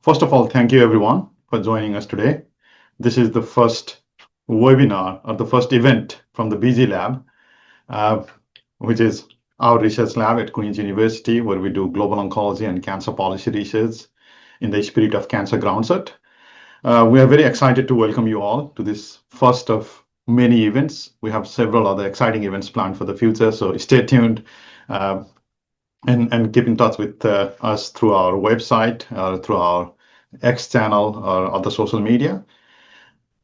First of all, thank you everyone for joining us today. This is the first webinar or the first event from the BZ Lab, uh, which is our research lab at Queen's University, where we do global oncology and cancer policy research in the spirit of Cancer Groundset. We are very excited to welcome you all to this first of many events. We have several other exciting events planned for the future, so stay tuned. And keep in touch with us through our website, through our X channel, or other social media.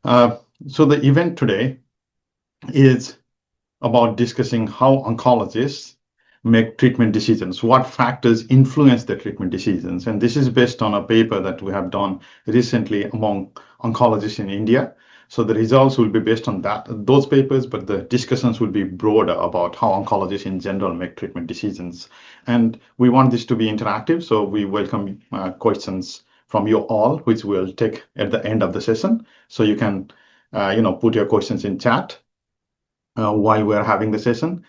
So the event today is about discussing how oncologists make treatment decisions, what factors influence the treatment decisions. And this is based on a paper that we have done recently among oncologists in India. So the results will be based on those papers, but the discussions will be broader about how oncologists in general make treatment decisions. And we want this to be interactive, so we welcome questions from you all, which we'll take at the end of the session. So you can, put your questions in chat while we're having the session.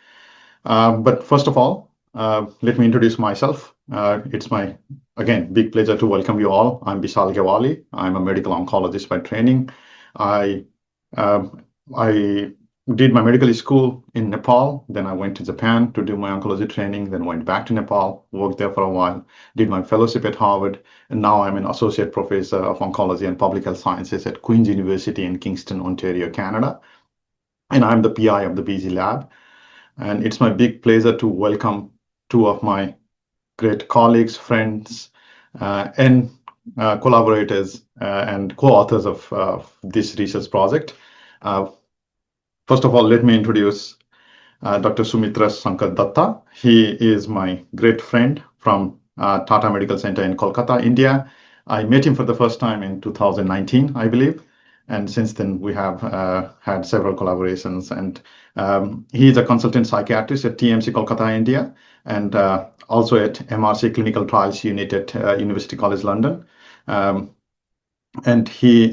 But first of all, let me introduce myself. It's my, again, big pleasure to welcome you all. I'm Vishal Gewali. I'm a medical oncologist by training. I did my medical school in Nepal. Then I went to Japan to do my oncology training, then went back to Nepal, worked there for a while, did my fellowship at Harvard, and now I'm an associate professor of oncology and public health sciences at Queen's University in Kingston, Ontario, Canada. And I'm the PI of the BZ Lab. And it's my big pleasure to welcome two of my great colleagues, friends, and collaborators and co-authors of this research project. First of all, let me introduce Dr. Sumitra Shankar Datta. He is my great friend from Tata Medical Center in Kolkata, India. I met him for the first time in 2019, I believe. And since then, we have had several collaborations. And he is a consultant psychiatrist at TMC Kolkata, India, and also at MRC Clinical Trials Unit at University College London. And he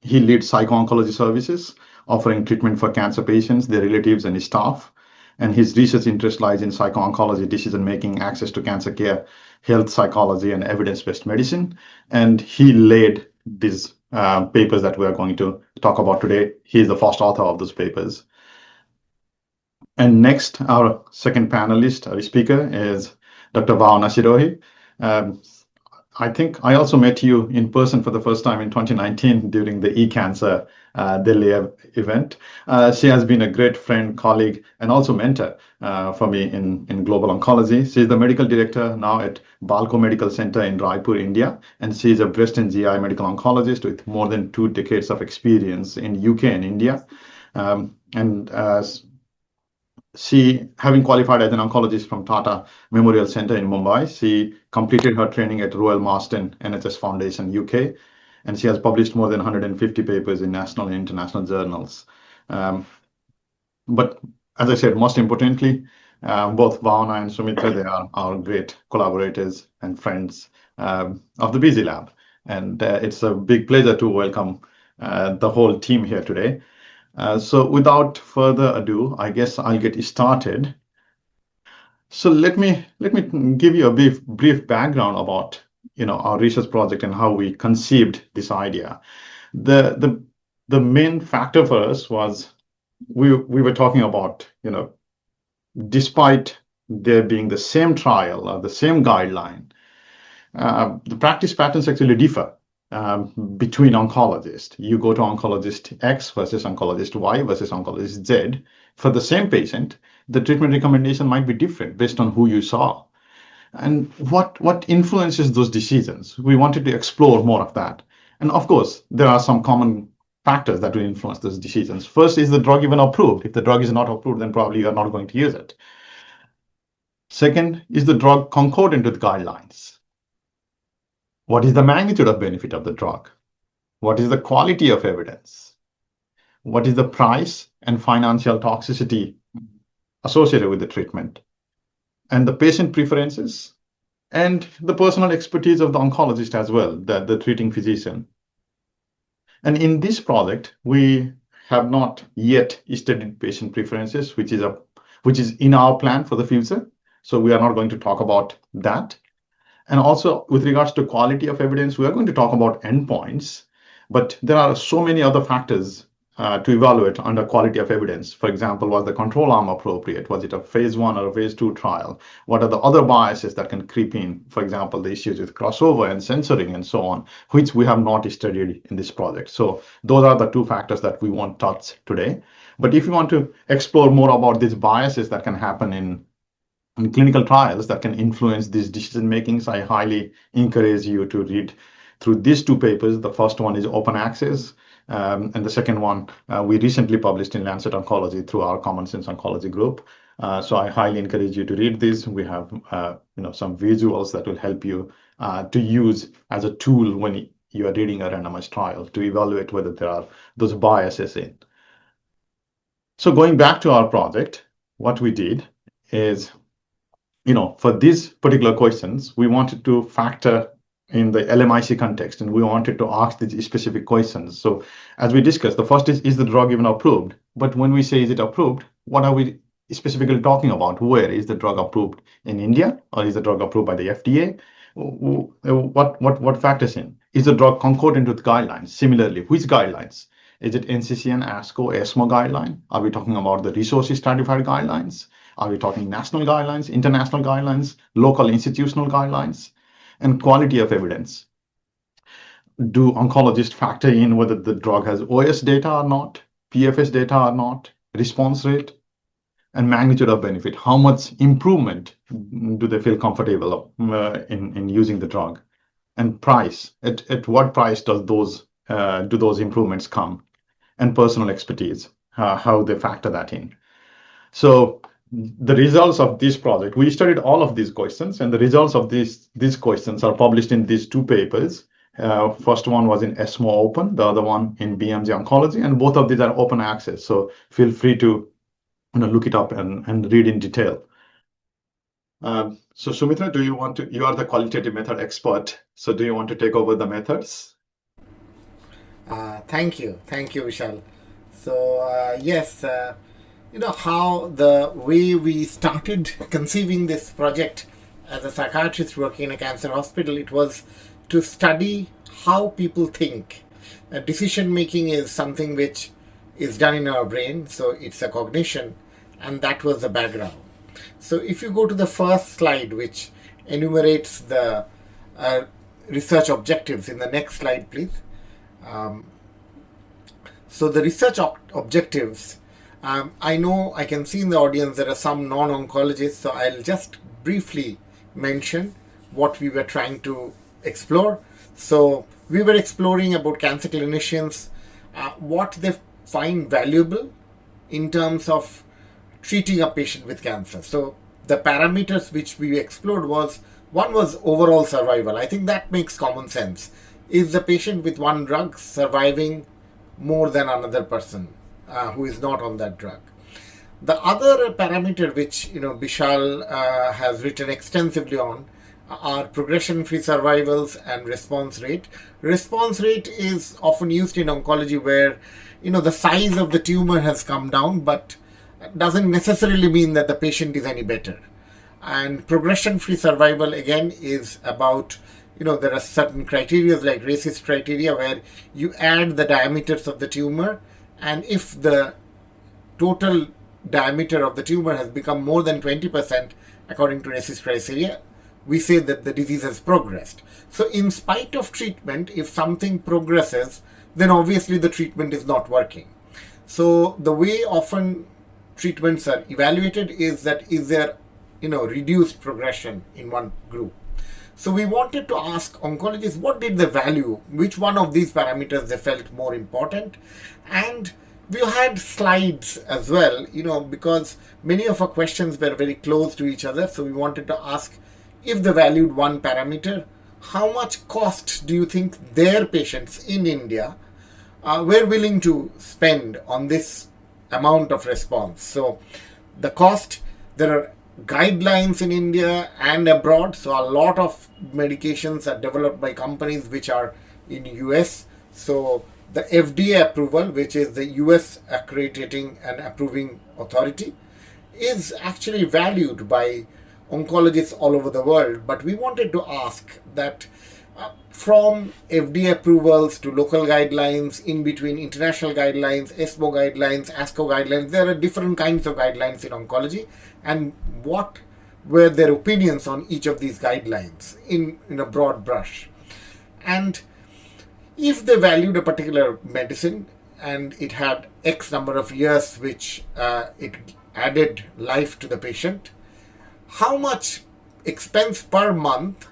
leads psycho-oncology services, offering treatment for cancer patients, their relatives, and his staff. And his research interest lies in psycho-oncology, decision-making, access to cancer care, health psychology, and evidence-based medicine. And he led these papers that we are going to talk about today. He is the first author of those papers. And next, our second panelist, our speaker, is Dr. Bhavna Sirohi. I think I also met you in person for the first time in 2019 during the eCancer Delhi event. She has been a great friend, colleague, and also mentor for me in global oncology. She's the medical director now at Balco Medical Center in Raipur, India, and she's a breast and GI medical oncologist with more than 2 decades of experience in UK and India. She, having qualified as an oncologist from Tata Memorial Center in Mumbai, she completed her training at Royal Marsden NHS Foundation, UK, and she has published more than 150 papers in national and international journals. But as I said, most importantly, both Bhavna and Sumitra, they are our great collaborators and friends of the BZ Lab. And it's a big pleasure to welcome the whole team here today. So without further ado, I guess I'll get started. So let me give you a brief background about our research project and how we conceived this idea. The main factor for us was we were talking about despite there being the same trial or the same guideline, the practice patterns actually differ. Between oncologists. You go to oncologist X versus oncologist Y versus oncologist Z. For the same patient, the treatment recommendation might be different based on who you saw. And what influences those decisions? We wanted to explore more of that. And of course, there are some common factors that will influence those decisions. First, is the drug even approved? If the drug is not approved, then probably you're not going to use it. Second, is the drug concordant with guidelines? What is the magnitude of benefit of the drug? What is the quality of evidence? What is the price and financial toxicity associated with the treatment? And the patient preferences and the personal expertise of the oncologist as well, the treating physician. And in this project, we have not yet studied patient preferences, which is in our plan for the future. So we are not going to talk about that. And also, with regards to quality of evidence, we are going to talk about endpoints, but there are so many other factors to evaluate under quality of evidence. For example, was the control arm appropriate? Was it a phase 1 or a phase 2 trial? What are the other biases that can creep in? For example, the issues with crossover and censoring and so on, which we have not studied in this project. So those are the two factors that we won't touch today. But if you want to explore more about these biases that can happen in clinical trials that can influence these decision makings, I highly encourage you to read through these two papers. The first one is open access, and the second one we recently published in Lancet Oncology through our Common Sense Oncology group. So I highly encourage you to read this. We have some visuals that will help you to use as a tool when you are reading a randomized trial to evaluate whether there are those biases in. So going back to our project, what we did is, for these particular questions, we wanted to factor in the LMIC context, and we wanted to ask these specific questions. So as we discussed, the first is the drug even approved? But when we say, is it approved, what are we specifically talking about? Where is the drug approved? In India, or is the drug approved by the FDA? What factors in? Is the drug concordant with guidelines? Similarly, which guidelines? Is it NCCN, ASCO, ESMO guideline? Are we talking about the resources stratified guidelines? Are we talking national guidelines, international guidelines, local institutional guidelines? And quality of evidence. Do oncologists factor in whether the drug has OS data or not, PFS data or not, response rate, and magnitude of benefit? How much improvement do they feel comfortable in using the drug? And price. At what price do those improvements come? And personal expertise, how they factor that in. So the results of this project, we studied all of these questions, and the results of these questions are published in these two papers. First one was in ESMO Open, the other one in BMJ Oncology, and both of these are open access. So feel free to look it up and read in detail. So Sumitra, you are the qualitative method expert. So do you want to take over the methods? Thank you, Vishal. So yes, how the way we started conceiving this project as a psychiatrist working in a cancer hospital, it was to study how people think. Decision making is something which is done in our brain, so it's a cognition, and that was the background. So if you go to the first slide, which enumerates the research objectives, in the next slide, please. So the research objectives, I know I can see in the audience there are some non-oncologists, so I'll just briefly mention what we were trying to explore. So we were exploring about cancer clinicians, what they find valuable in terms of treating a patient with cancer. So the parameters which we explored one was overall survival. I think that makes common sense. Is the patient with one drug surviving more than another person who is not on that drug? The other parameter which Bishal has written extensively on are progression-free survivals and response rate. Response rate is often used in oncology where the size of the tumor has come down, but doesn't necessarily mean that the patient is any better. And progression-free survival again is about there are certain criteria like RACIS criteria where you add the diameters of the tumor, and if the total diameter of the tumor has become more than 20% according to RACIS criteria, we say that the disease has progressed. So in spite of treatment, if something progresses, then obviously the treatment is not working. So the way often treatments are evaluated is that is there reduced progression in one group. So we wanted to ask oncologists what did they value, which one of these parameters they felt more important. And we had slides as well, because many of our questions were very close to each other. So we wanted to ask, if they valued one parameter, how much cost do you think their patients in India were willing to spend on this amount of response? So the cost, there are guidelines in India and abroad. So a lot of medications are developed by companies which are in US. So the FDA approval, which is the US accrediting and approving authority, is actually valued by oncologists all over the world, but we wanted to ask that from FDA approvals to local guidelines, in between international guidelines, ESMO guidelines, ASCO guidelines, there are different kinds of guidelines in oncology, and what were their opinions on each of these guidelines in a broad brush. And if they valued a particular medicine and it had X number of years which it added life to the patient, how much expense per month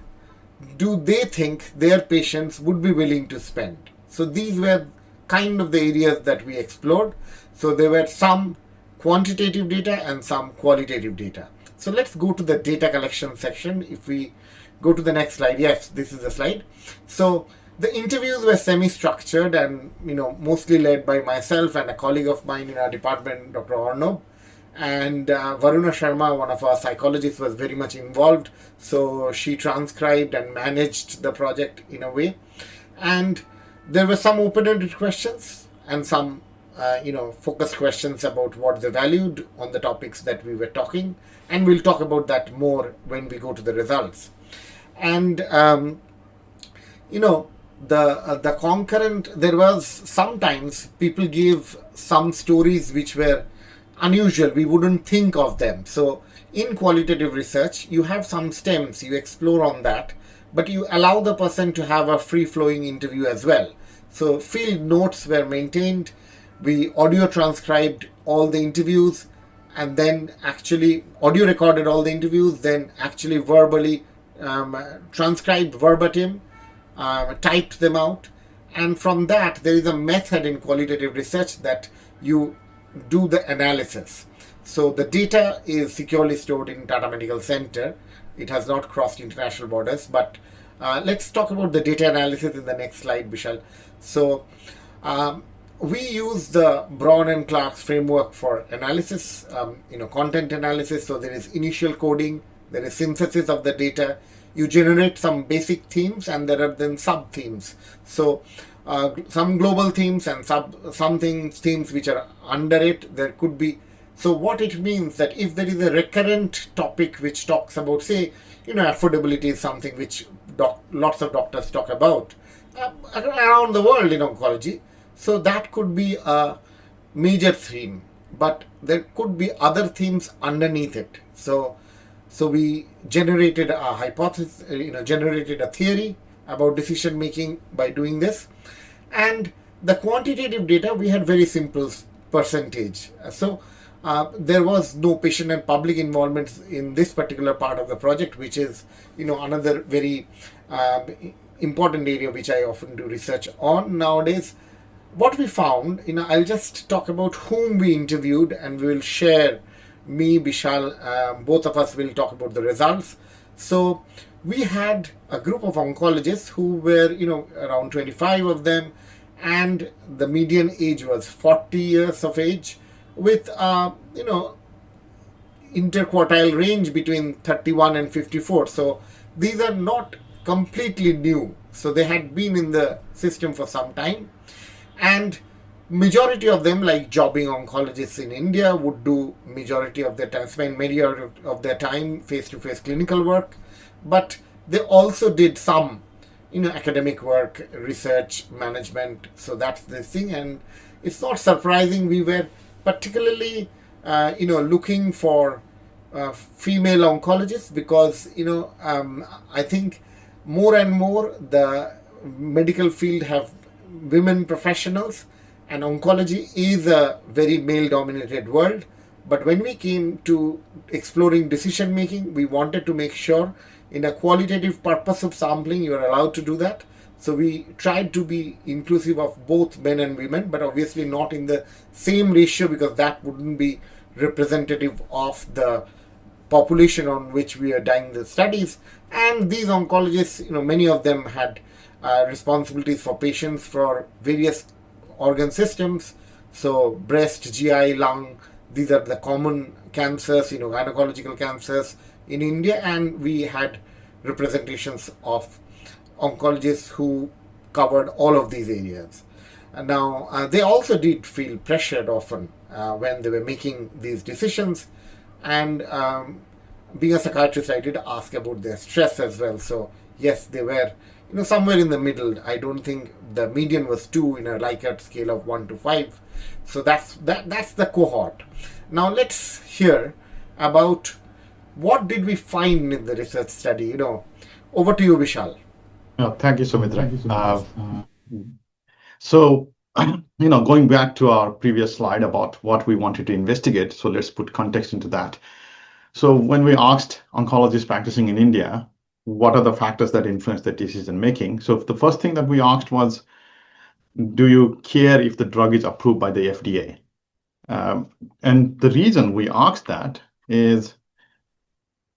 do they think their patients would be willing to spend? So these were kind of the areas that we explored. So there were some quantitative data and some qualitative data. So let's go to the data collection section. If we go to the next slide, yes, this is the slide. So the interviews were semi-structured and mostly led by myself and a colleague of mine in our department, Dr. Arnob. And Varuna Sharma, one of our psychologists, was very much involved. So she transcribed and managed the project in a way. And there were some open-ended questions and some, focused questions about what they valued on the topics that we were talking. And we'll talk about that more when we go to the results. And, the concurrent, there was sometimes people gave some stories which were unusual, we wouldn't think of them. So in qualitative research, you have some stems, you explore on that, but you allow the person to have a free-flowing interview as well. So field notes were maintained, we audio transcribed all the interviews, and then actually audio recorded all the interviews, then actually verbally transcribed verbatim, typed them out, and from that there is a method in qualitative research that you do the analysis. So the data is securely stored in Tata Medical Center. It has not crossed international borders, but let's talk about the data analysis in the next slide, Vishal. So we use the Braun and Clark's framework for analysis, content analysis. So there is initial coding, there is synthesis of the data, you generate some basic themes, and there are then sub themes. So some global themes and some themes which are under it. There could be, so what it means that if there is a recurrent topic which talks about, say, affordability is something which lots of doctors talk about around the world in oncology. So that could be a major theme, but there could be other themes underneath it. So we generated a hypothesis, generated a theory about decision making by doing this. And the quantitative data, we had very simple percentage. So there was no patient and public involvement in this particular part of the project, which is another very important area which I often do research on nowadays. What we found, I'll just talk about whom we interviewed, and we will share, me, Vishal, both of us will talk about the results. So we had a group of oncologists who were, around 25 of them, and the median age was 40 years of age, with, interquartile range between 31 and 54. So these are not completely new. So they had been in the system for some time. And majority of them, like jobbing oncologists in India, would do majority of their time, spend majority of their time face-to-face clinical work. But they also did some, academic work, research, management. So that's the thing. And it's not surprising. We were particularly, looking for female oncologists because, I think more and more the medical field have women professionals, and oncology is a very male-dominated world. But when we came to exploring decision making, we wanted to make sure in a qualitative purpose of sampling, you are allowed to do that. So we tried to be inclusive of both men and women, but obviously not in the same ratio because that wouldn't be representative of the population on which we are doing the studies. And these oncologists, many of them had responsibilities for patients for various organ systems. So breast, GI, lung, these are the common cancers, gynecological cancers in India. And we had representations of oncologists who covered all of these areas. And now, they also did feel pressured often when they were making these decisions. And being a psychiatrist, I did ask about their stress as well. So yes, they were, somewhere in the middle. I don't think the median was two in a Likert scale of 1 to 5. So that's the cohort. Now let's hear about what did we find in the research study. Over to you, Vishal. Thank you, Sumitra. So, going back to our previous slide about what we wanted to investigate, so let's put context into that. So, when we asked oncologists practicing in India, what are the factors that influence their decision making? So, the first thing that we asked was, do you care if the drug is approved by the FDA? And the reason we asked that is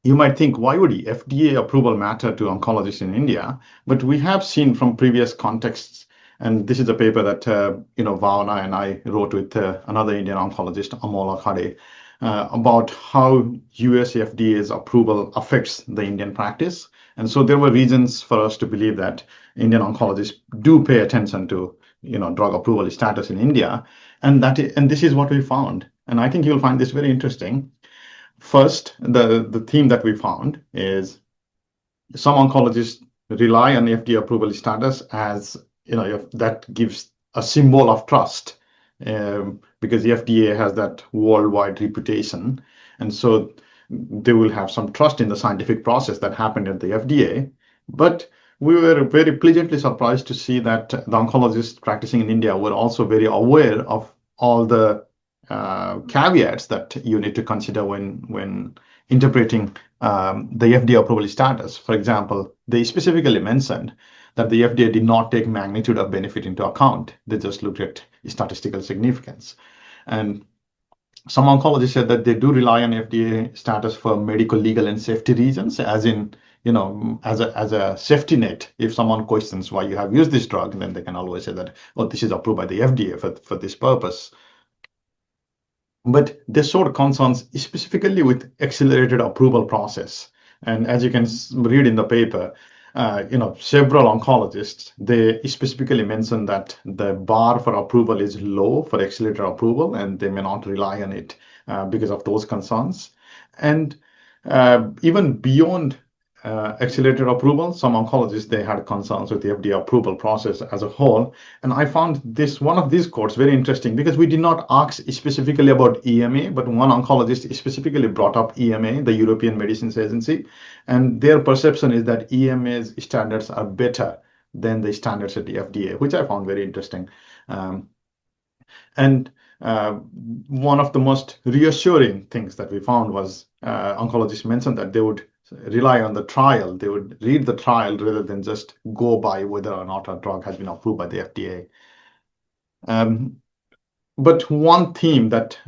you might think, why would FDA approval matter to oncologists in India? But we have seen from previous contexts, and this is a paper that Vauna and I wrote with another Indian oncologist, Amola Khade, about how US FDA's approval affects the Indian practice. And so there were reasons for us to believe that Indian oncologists do pay attention to drug approval status in India, and this is what we found. And I think you'll find this very interesting. First, the theme that we found is some oncologists rely on FDA approval status as, that gives a symbol of trust, because the FDA has that worldwide reputation. And so they will have some trust in the scientific process that happened at the FDA. But we were very pleasantly surprised to see that the oncologists practicing in India were also very aware of all the caveats that you need to consider when interpreting the FDA approval status. For example, they specifically mentioned that the FDA did not take magnitude of benefit into account. They just looked at statistical significance. And some oncologists said that they do rely on FDA status for medical, legal, and safety reasons, as in, as a safety net. If someone questions why you have used this drug, then they can always say that, oh, this is approved by the FDA for this purpose. But they showed concerns specifically with accelerated approval process. And as you can read in the paper, several oncologists, they specifically mentioned that the bar for approval is low for accelerated approval, and they may not rely on it because of those concerns. And even beyond accelerated approval, some oncologists, they had concerns with the FDA approval process as a whole. And I found one of these quotes very interesting because we did not ask specifically about EMA, but one oncologist specifically brought up EMA, the European Medicines Agency, and their perception is that EMA's standards are better than the standards at the FDA, which I found very interesting. And one of the most reassuring things that we found was oncologists mentioned that they would rely on the trial. They would read the trial rather than just go by whether or not a drug has been approved by the FDA. But one theme that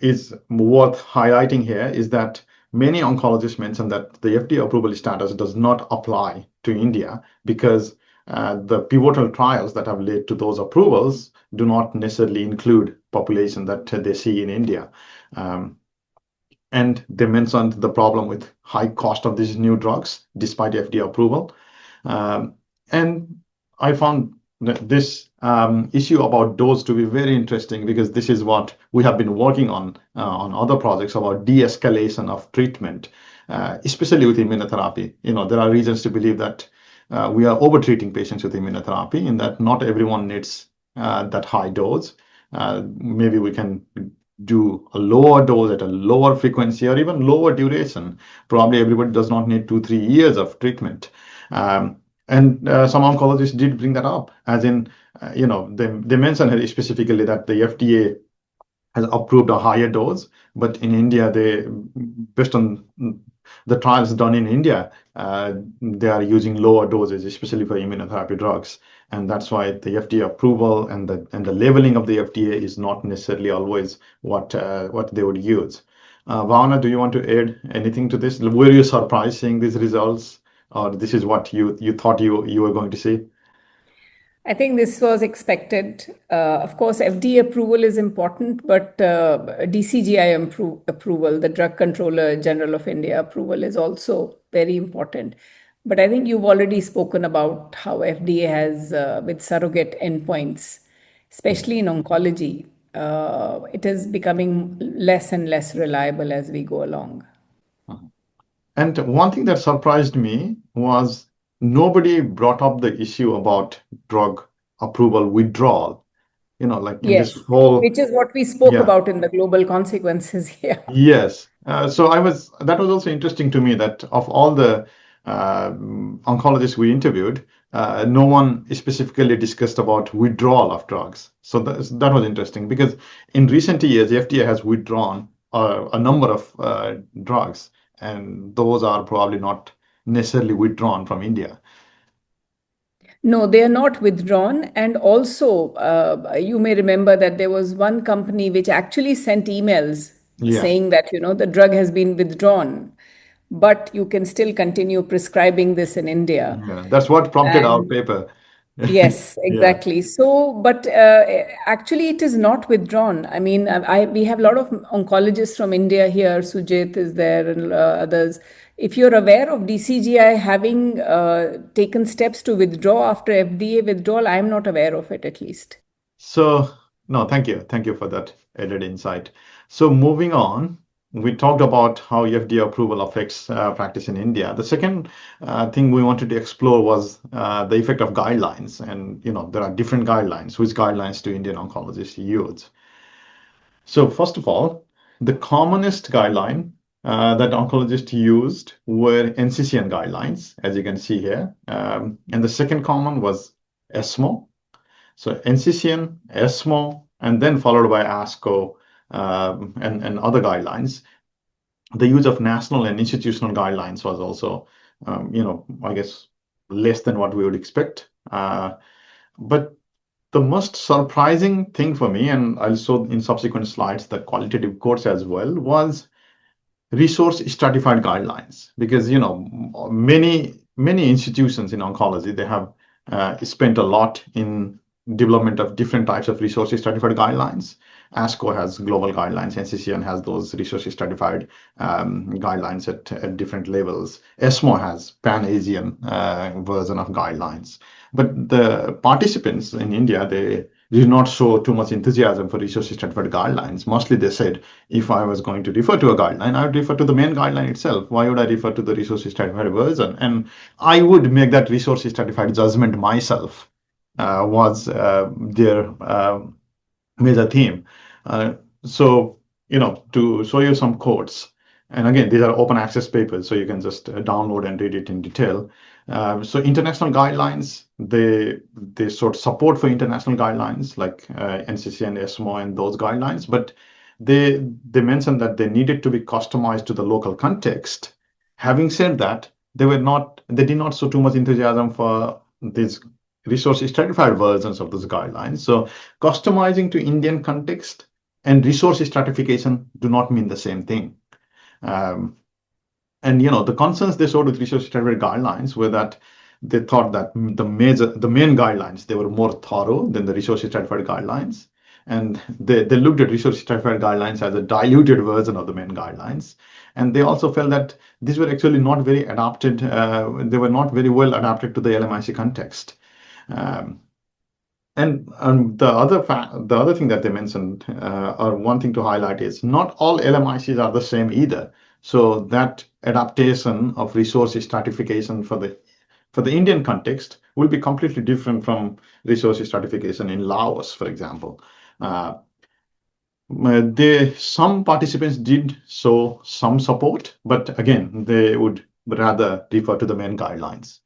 is worth highlighting here is that many oncologists mention that the FDA approval status does not apply to India because the pivotal trials that have led to those approvals do not necessarily include population that they see in India. And they mentioned the problem with high cost of these new drugs despite FDA approval. And I found this issue about dose to be very interesting because this is what we have been working on other projects about de-escalation of treatment, especially with immunotherapy. There are reasons to believe that we are over-treating patients with immunotherapy in that not everyone needs that high dose. Maybe we can do a lower dose at a lower frequency or even lower duration. Probably everybody does not need 2-3 years of treatment. And some oncologists did bring that up, as in, they mentioned here specifically that the FDA has approved a higher dose, but in India, based on the trials done in India, they are using lower doses, especially for immunotherapy drugs. And that's why the FDA approval and the labeling of the FDA is not necessarily always what they would use. Vauna, do you want to add anything to this? Were you surprised seeing these results, or this is what you thought you were going to see? I think this was expected. Of course, FDA approval is important, but DCGI approval, the Drug Controller General of India approval, is also very important. But I think you've already spoken about how FDA has, with surrogate endpoints, especially in oncology, it is becoming less and less reliable as we go along. And one thing that surprised me was nobody brought up the issue about drug approval withdrawal. Like in this Yes, whole, which is what we spoke yeah. about in the global consequences. Yeah. Yes. So that was also interesting to me that of all the oncologists we interviewed, no one specifically discussed about withdrawal of drugs. So that was interesting because in recent years, the FDA has withdrawn a number of drugs, and those are probably not necessarily withdrawn from India. No, they are not withdrawn. And also, you may remember that there was one company which actually sent emails Yes. saying that, the drug has been withdrawn, but you can still continue prescribing this in India. Yeah. That's what prompted our And paper. yes, Yeah. exactly. So, but actually, it is not withdrawn. I mean, we have a lot of oncologists from India here. Sujit is there, and others. If you're aware of DCGI having taken steps to withdraw after FDA withdrawal, I'm not aware of it at least. So, no, thank you. Thank you for that added insight. So, moving on, we talked about how FDA approval affects practice in India. The second thing we wanted to explore was the effect of guidelines. And, there are different guidelines. Which guidelines do Indian oncologists use? So, first of all, the commonest guideline that oncologists used were NCCN guidelines, as you can see here. And the second common was ESMO. So NCCN, ESMO, and then followed by ASCO and other guidelines. The use of national and institutional guidelines was also, I guess, less than what we would expect. But the most surprising thing for me, and I'll show in subsequent slides the qualitative quotes as well, was resource stratified guidelines, because many institutions in oncology, they have spent a lot in development of different types of resource stratified guidelines. ASCO has global guidelines, NCCN has those resource stratified guidelines at different levels. ESMO has pan-Asian version of guidelines. But the participants in India, they did not show too much enthusiasm for resource stratified guidelines. Mostly they said, if I was going to refer to a guideline, I would refer to the main guideline itself. Why would I refer to the resource stratified version? And I would make that resource stratified judgment myself, was their major theme. Uh, so, to show you some quotes, and again, these are open access papers, so you can just download and read it in detail. So international guidelines, they sort support for international guidelines like NCCN, ESMO, and those guidelines, but they mentioned that they needed to be customized to the local context. Having said that, they did not show too much enthusiasm for these resource stratified versions of those guidelines. So customizing to Indian context and resource stratification do not mean the same thing. Um, and the concerns they showed with resource stratified guidelines were that they thought that the main guidelines, they were more thorough than the resource stratified guidelines. And they looked at resource stratified guidelines as a diluted version of the main guidelines. And they also felt that these were actually not very adapted, they were not very well adapted to the LMIC context. Um, and the other thing that they mentioned, or one thing to highlight, is not all LMICs are the same either. So that adaptation of resource stratification for the Indian context will be completely different from resource stratification in Laos, for example. Uh, some participants did show some support, but again, they would rather refer to the main guidelines.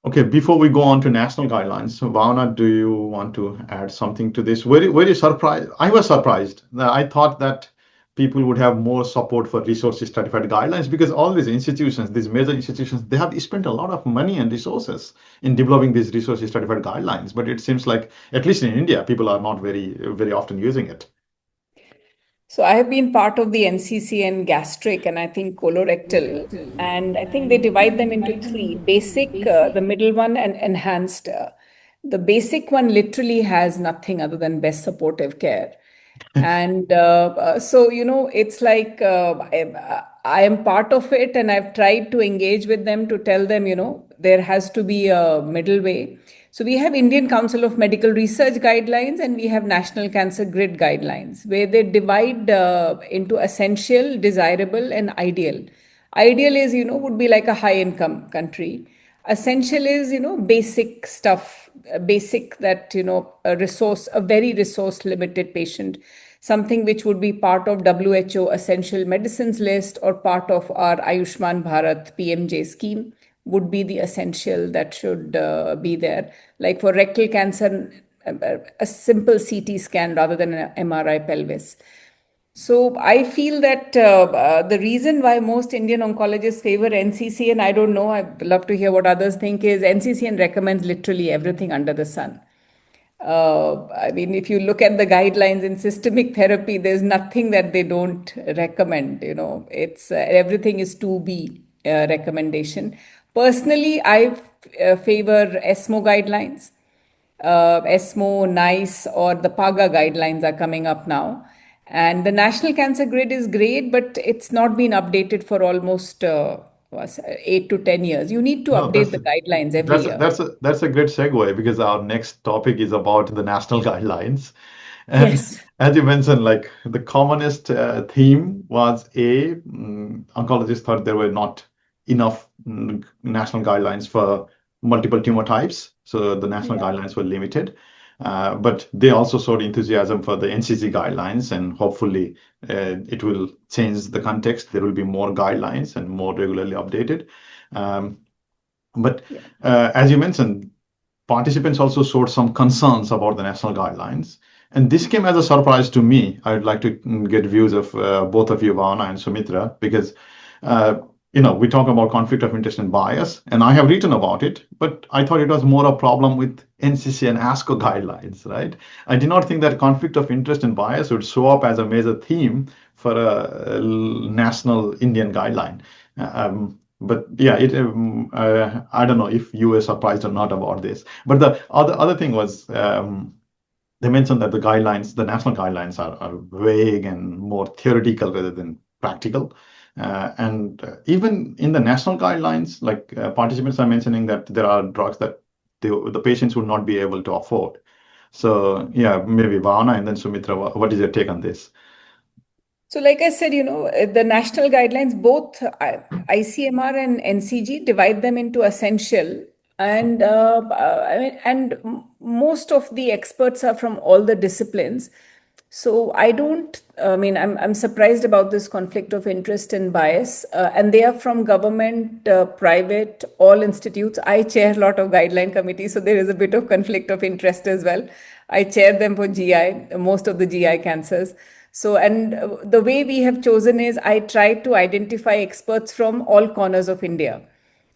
Okay, before we go on to national guidelines, so Bhavana, do you want to add something to this? Very surprised. I was surprised. I thought that people would have more support for resource stratified guidelines because all these institutions, these major institutions, they have spent a lot of money and resources in developing these resource stratified guidelines. But it seems like, at least in India, people are not very often using it. So I have been part of the NCCN gastric and I think colorectal, and I think they divide them into three: basic, the middle one, and enhanced. The basic one literally has nothing other than best supportive care. And so, it's like I am part of it, and I've tried to engage with them to tell them, there has to be a middle way. So we have Indian Council of Medical Research guidelines and we have National Cancer Grid guidelines where they divide into essential, desirable, and ideal. Ideal is, would be like a high income country. Essential is, basic stuff, basic that, a very resource limited patient, something which would be part of WHO essential medicines list or part of our Ayushman Bharat PMJ scheme would be the essential that should be there. Like for rectal cancer, a simple CT scan rather than an MRI pelvis. So I feel that the reason why most Indian oncologists favor NCCN, I don't know, I'd love to hear what others think, is NCCN recommends literally everything under the sun. I mean, if you look at the guidelines in systemic therapy, there's nothing that they don't recommend. It's everything is to be recommendation. Personally, I favor ESMO guidelines. ESMO, NICE, or the PAGA guidelines are coming up now. And the National Cancer Grid is great, but it's not been updated for almost 8 to 10 years. You need to No, update the guidelines every year. that's a good segue because our next topic is about the national guidelines. And Yes. as you mentioned, like the commonest theme was oncologists thought there were not enough national guidelines for multiple tumor types, so the national Yeah. guidelines were limited. But they also showed enthusiasm for the NCC guidelines, and hopefully it will change the context. There will be more guidelines and more regularly updated. Um, but Yeah. as you mentioned, participants also showed some concerns about the national guidelines. And this came as a surprise to me. I would like to get views of both of you, Bhavana and Sumitra, because uh, we talk about conflict of interest and bias, and I have written about it, but I thought it was more a problem with NCC and ASCO guidelines, right? I did not think that conflict of interest and bias would show up as a major theme for a national Indian guideline. But yeah, I don't know if you were surprised or not about this. But the other thing was they mentioned that the national guidelines are vague and more theoretical rather than practical. And even in the national guidelines, like participants are mentioning that there are drugs that the patients would not be able to afford. So yeah, maybe Bhavana and then Sumitra, what is your take on this? So, like I said, the national guidelines, both ICMR and NCG, divide them into essential, and I mean, and most of the experts are from all the disciplines. So I don't. I mean, I'm surprised about this conflict of interest and bias, and they are from government, private, all institutes. I chair a lot of guideline committees, so there is a bit of conflict of interest as well. I chair them for GI, most of the GI cancers. So, and the way we have chosen is I try to identify experts from all corners of India.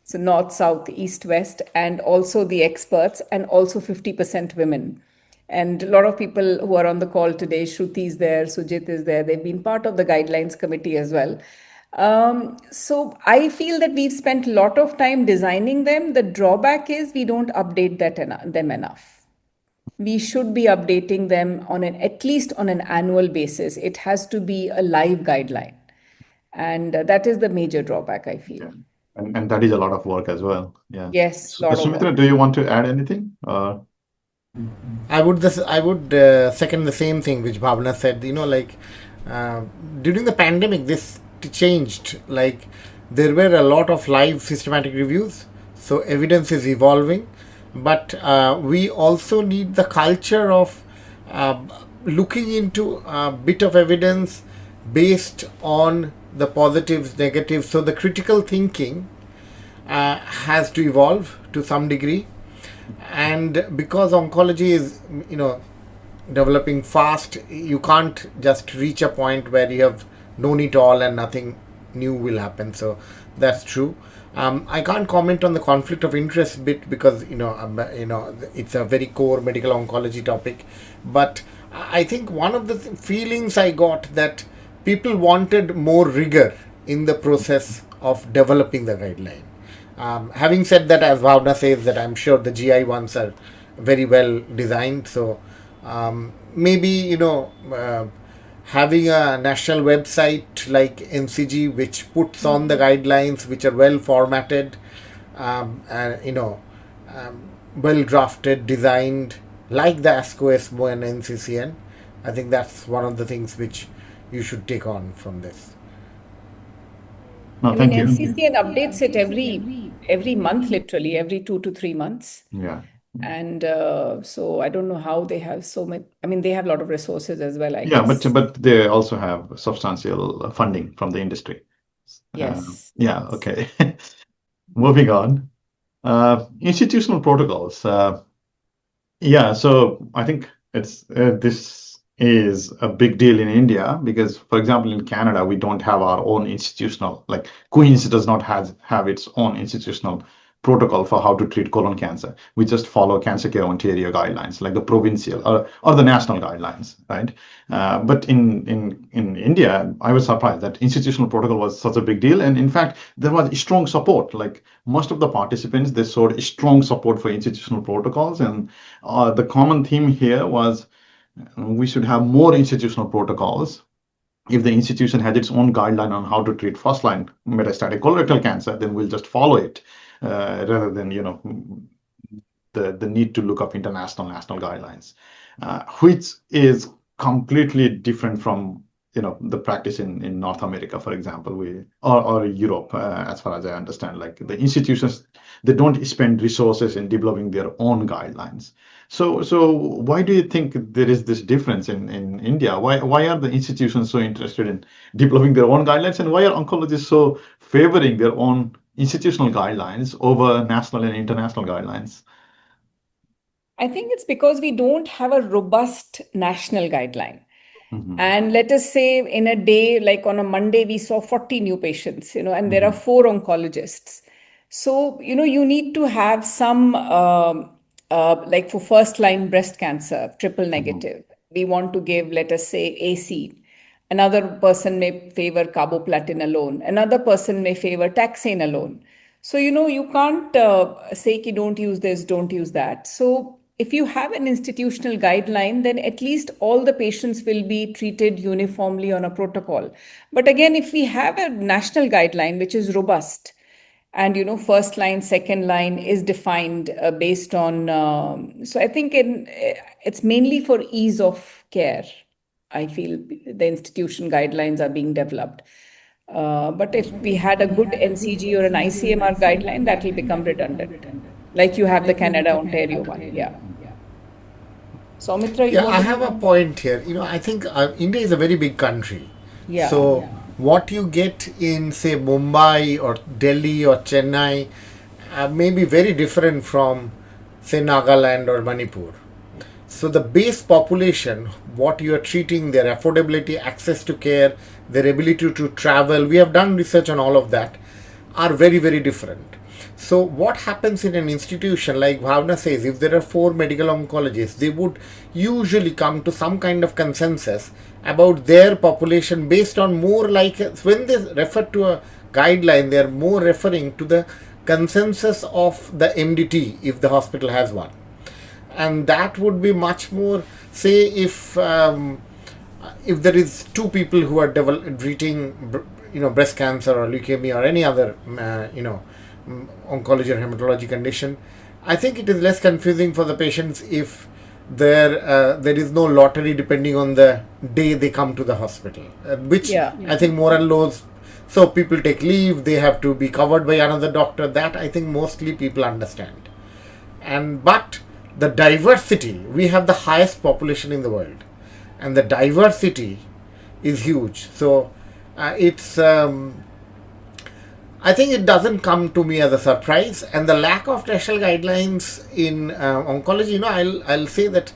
So, north, south, east, west, and also the experts, and also 50% women. And a lot of people who are on the call today, Shruti is there, Sujit is there, they've been part of the guidelines committee as well. So I feel that we've spent a lot of time designing them. The drawback is we don't update them enough. We should be updating them at least on an annual basis. It has to be a live guideline, and that is the major drawback I feel. Yeah. And that is a lot of work as well. Yeah. Yes, So, lot of Sumitra, work. do you want to add anything? I would second the same thing which Bhavna said. Like uh, during the pandemic, this changed. Like there were a lot of live systematic reviews, so evidence is evolving. But we also need the culture of uh, looking into a bit of evidence based on the positives, negatives. So the critical thinking has to evolve to some degree, and because oncology is developing fast, you can't just reach a point where you have known it all and nothing new will happen. So that's true. I can't comment on the conflict of interest bit because it's a very core medical oncology topic, but I think one of the feelings I got that people wanted more rigor in the process of developing the guideline. Having said that, as Bhavna says, that I'm sure the GI ones are very well designed. So maybe having a national website like NCG which puts on the guidelines which are well formatted, and well drafted, designed like the ASCO, ESMO, and NCCN. I think that's one of the things which you should take on from this. No, I mean, thank you. NCCN updates it every month, literally every 2 to 3 months. Yeah. And so I don't know how they have so many. I mean, they have a lot of resources as well, I Yeah, guess. but they also have substantial funding from the industry. Yes, Yeah, yes. okay. Moving on. Institutional protocols. Yeah, so I think it's this is a big deal in India because, for example, in Canada, we don't have our own institutional, like Queens does not have its own institutional protocol for how to treat colon cancer. We just follow Cancer Care Ontario guidelines, like the provincial or the national guidelines, right? But in India, I was surprised that institutional protocol was such a big deal, and in fact, there was strong support. Like most of the participants, they showed strong support for institutional protocols, and the common theme here was we should have more institutional protocols. If the institution has its own guideline on how to treat first line metastatic colorectal cancer, then we'll just follow it rather than the need to look up international national guidelines, which is completely different from the practice in North America, for example, or Europe, as far as I understand. Like the institutions, they don't spend resources in developing their own guidelines. So why do you think there is this difference in India? Why are the institutions so interested in developing their own guidelines, and why are oncologists so favoring their own institutional guidelines over national and international guidelines? I think it's because we don't have a robust national guideline. Hmm. And let us say in a day, like on a Monday, we saw 40 new patients, and there are Hmm. 4 oncologists. So, you need to have some, like for first line breast cancer, triple Hmm. negative. We want to give, let us say, AC. Another person may favor carboplatin alone. Another person may favor taxane alone. So, you can't say, ki, don't use this, don't use that. So, if you have an institutional guideline, then at least all the patients will be treated uniformly on a protocol. But again, if we have a national guideline which is robust, and first line, second line is defined based on. So I think it's mainly for ease of care. I feel the institution guidelines are being developed. But if we had a good NCG or an ICMR guideline, that will become redundant, like you have the Canada Ontario one. Yeah. Soumitra, you Yeah, want I to? have a point here. I think India is a very big country. Yeah. So, what you get in, say, Mumbai or Delhi or Chennai may be very different from, say, Nagaland or Manipur. So, the base population, what you are treating, their affordability, access to care, their ability to travel, we have done research on all of that, are very, very different. So, what happens in an institution, like Bhavna says, if there are 4 medical oncologists, they would usually come to some kind of consensus about their population based on more like when they refer to a guideline, they are more referring to the consensus of the MDT if the hospital has one. And that would be much more, say, if there is 2 people who are treating breast cancer or leukemia or any other oncology or hematology condition, I think it is less confusing for the patients if there is no lottery depending on the day they come to the hospital, which Yeah. I think more and laws. So people take leave, they have to be covered by another doctor. That I think mostly people understand. And but the diversity, we have the highest population in the world, and the diversity is huge. So it's I think it doesn't come to me as a surprise. And the lack of national guidelines in oncology, I'll say that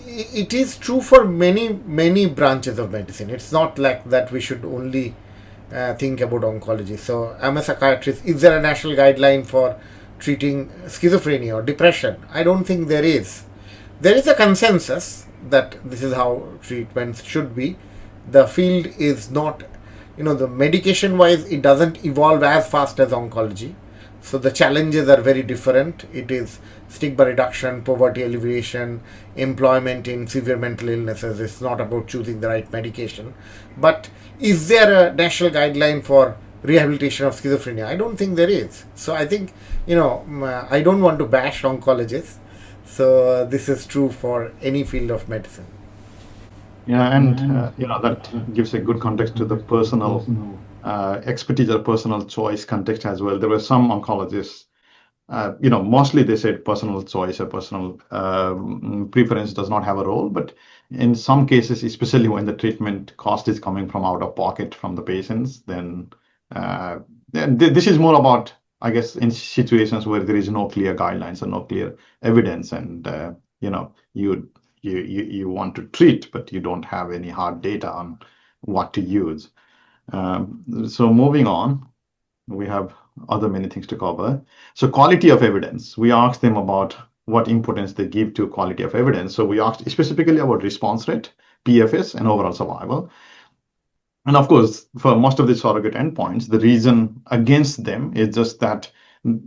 it is true for many branches of medicine. It's not like that we should only think about oncology. So I'm a psychiatrist. Is there a national guideline for treating schizophrenia or depression? I don't think there is. There is a consensus that this is how treatments should be. The field is not, the medication wise, it doesn't evolve as fast as oncology. So the challenges are very different. It is stigma reduction, poverty alleviation, employment in severe mental illnesses. It's not about choosing the right medication. But is there a national guideline for rehabilitation of schizophrenia? I don't think there is. So I think, I don't want to bash oncologists. So this is true for any field of medicine. Yeah, and that gives a good context to the personal expertise or personal choice context as well. There were some oncologists, mostly they said personal choice or personal preference does not have a role, but in some cases, especially when the treatment cost is coming from out of pocket from the patients, uh, then this is more about, I guess, in situations where there is no clear guidelines or no clear evidence, and you want to treat, but you don't have any hard data on what to use. So moving on, we have other many things to cover. So quality of evidence, we asked them about what importance they give to quality of evidence. So we asked specifically about response rate, PFS, and overall survival. And of course, for most of the surrogate endpoints, the reason against them is just that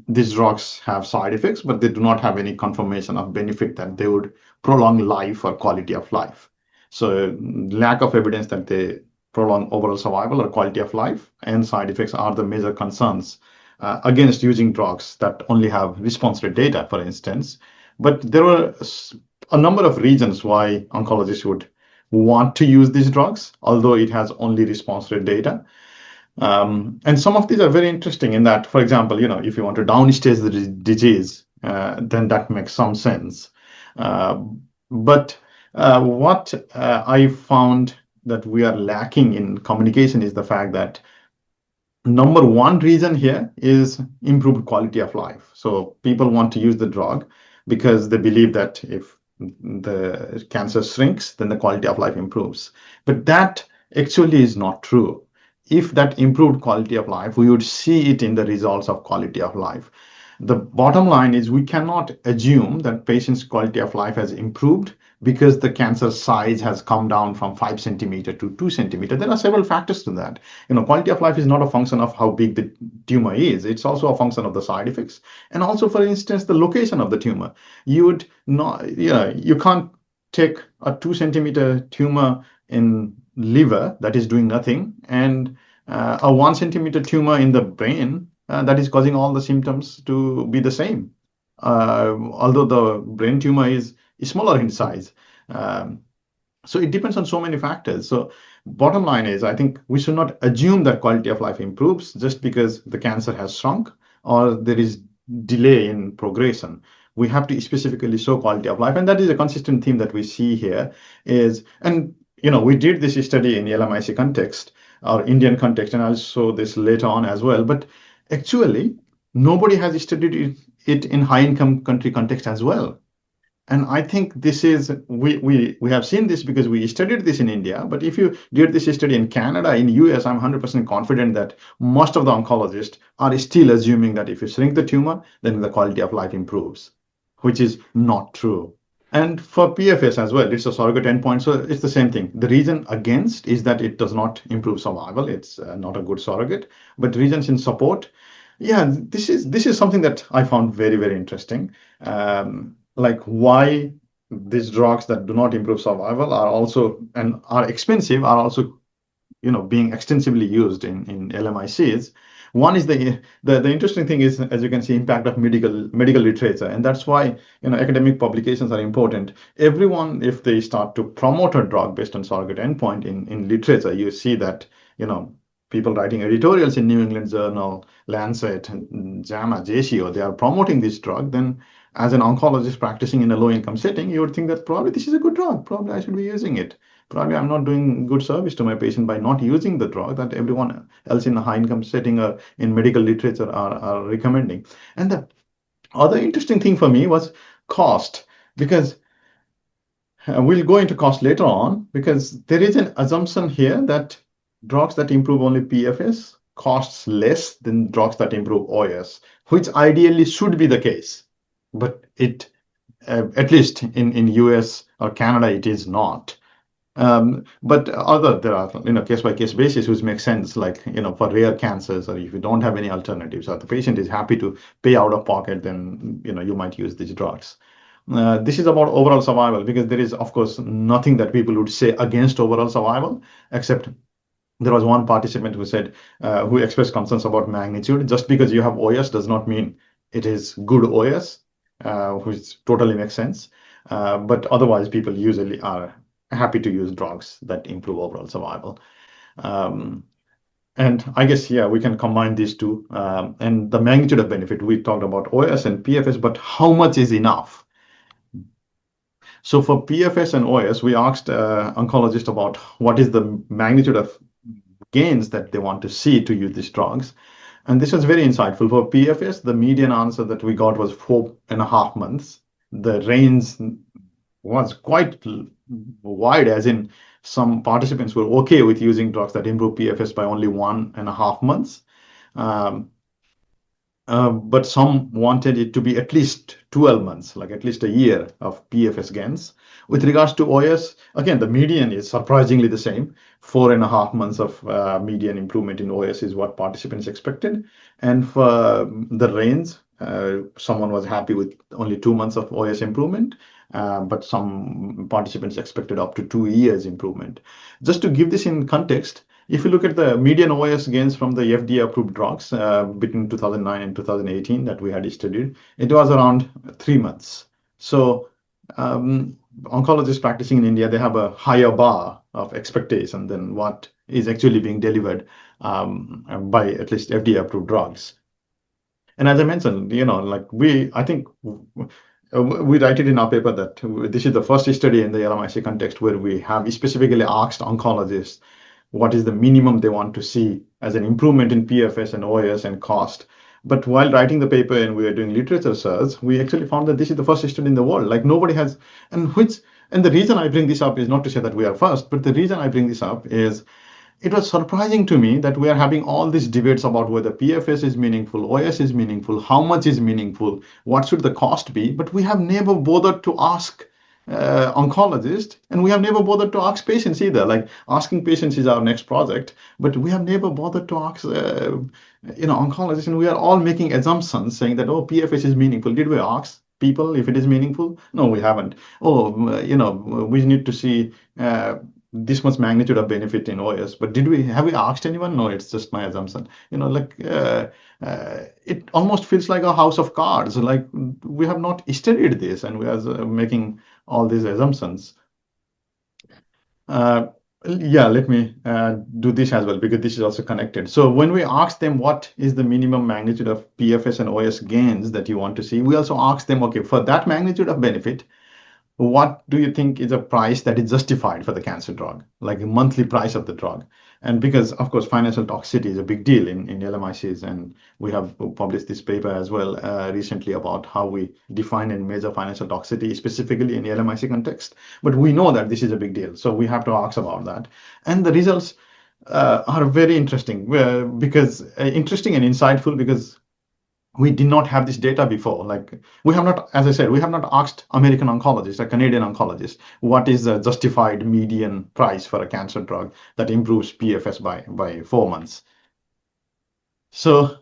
these drugs have side effects, but they do not have any confirmation of benefit that they would prolong life or quality of life. So lack of evidence that they prolong overall survival or quality of life and side effects are the major concerns against using drugs that only have response rate data, for instance. But there were a number of reasons why oncologists would want to use these drugs, although it has only response rate data. And some of these are very interesting in that, for example, if you want to downstage the disease, then that makes some sense. Uh, but what I found that we are lacking in communication is the fact that number one reason here is improved quality of life. So people want to use the drug because they believe that if the cancer shrinks, then the quality of life improves. But that actually is not true. If that improved quality of life, we would see it in the results of quality of life. The bottom line is we cannot assume that patients' quality of life has improved because the cancer size has come down from 5 centimeter to 2 centimeter. There are several factors to that. Quality of life is not a function of how big the tumor is. It's also a function of the side effects. And also, for instance, the location of the tumor. You would not, you can't take a 2 centimeter tumor in liver that is doing nothing and a 1 centimeter tumor in the brain that is causing all the symptoms to be the same. Although the brain tumor is smaller in size. Um, so it depends on so many factors. So bottom line is, I think we should not assume that quality of life improves just because the cancer has shrunk or there is delay in progression. We have to specifically show quality of life, and that is a consistent theme that we see here. We did this study in LMIC context or Indian context, and I'll show this later on as well. But actually, nobody has studied it in high-income country context as well. And I think this is we have seen this because we studied this in India. But if you did this study in Canada, in US, I'm 100% confident that most of the oncologists are still assuming that if you shrink the tumor, then the quality of life improves, which is not true. And for PFS as well, it's a surrogate endpoint, so it's the same thing. The reason against is that it does not improve survival. It's not a good surrogate. But reasons in support, yeah, this is something that I found very, very interesting. Like why these drugs that do not improve survival are also and are expensive are also being extensively used in LMICs. One is the interesting thing is, as you can see, impact of medical literature, and that's why academic publications are important. Everyone, if they start to promote a drug based on surrogate endpoint in literature, you see that people writing editorials in New England Journal, Lancet, JAMA, JCO, they are promoting this drug. Then, as an oncologist practicing in a low-income setting, you would think that probably this is a good drug. Probably I should be using it. Probably I'm not doing good service to my patient by not using the drug that everyone else in a high income setting or in medical literature are recommending. And the other interesting thing for me was cost, because we'll go into cost later on, because there is an assumption here that drugs that improve only PFS costs less than drugs that improve OS, which ideally should be the case. But at least in US or Canada, it is not. But there are case by case basis which makes sense, like for rare cancers, or if you don't have any alternatives, or the patient is happy to pay out of pocket, then you might use these drugs. This is about overall survival, because there is of course nothing that people would say against overall survival, except there was one participant who said who expressed concerns about magnitude. Just because you have OS does not mean it is good OS, which totally makes sense. But otherwise, people usually are happy to use drugs that improve overall survival. Um, And I guess, yeah, we can combine these two. And the magnitude of benefit, we talked about OS and PFS, but how much is enough? So for PFS and OS, we asked oncologists about what is the magnitude of gains that they want to see to use these drugs. And this was very insightful. For PFS, the median answer that we got was 4.5 months. The range was quite wide, as in some participants were okay with using drugs that improve PFS by only 1.5 months. Um, but some wanted it to be at least 12 months, like at least a year of PFS gains. With regards to OS, again, the median is surprisingly the same. 4.5 months of median improvement in OS is what participants expected. And for the range, someone was happy with only 2 months of OS improvement, but some participants expected up to 2 years improvement. Just to give this in context, if you look at the median OS gains from the FDA-approved drugs between 2009 and 2018 that we had studied, it was around 3 months. So oncologists practicing in India, they have a higher bar of expectation than what is actually being delivered by at least FDA-approved drugs. And as I mentioned, like I think we write it in our paper that this is the first study in the LMIC context where we have specifically asked oncologists what is the minimum they want to see as an improvement in PFS and OS and cost. But while writing the paper and we were doing literature search, we actually found that this is the first study in the world. Like nobody has, and the reason I bring this up is not to say that we are first, but the reason I bring this up is it was surprising to me that we are having all these debates about whether PFS is meaningful, OS is meaningful, how much is meaningful, what should the cost be, but we have never bothered to ask oncologists, and we have never bothered to ask patients either. Like asking patients is our next project, but we have never bothered to ask, oncologists, and we are all making assumptions saying that, oh, PFS is meaningful. Did we ask people if it is meaningful? No, we haven't. Oh, we need to see this much magnitude of benefit in OS, but have we asked anyone? No, it's just my assumption. It almost feels like a house of cards. Like we have not studied this, and we are making all these assumptions. Yeah, let me do this as well because this is also connected. So when we ask them what is the minimum magnitude of PFS and OS gains that you want to see, we also ask them, okay, for that magnitude of benefit, what do you think is a price that is justified for the cancer drug, like a monthly price of the drug? And because, of course, financial toxicity is a big deal in LMICs, and we have published this paper as well recently about how we define and measure financial toxicity, specifically in the LMIC context. But we know that this is a big deal, so we have to ask about that. And the results are very interesting interesting and insightful because we did not have this data before. Like we have not, as I said, we have not asked American oncologists or Canadian oncologists what is the justified median price for a cancer drug that improves PFS by 4 months. So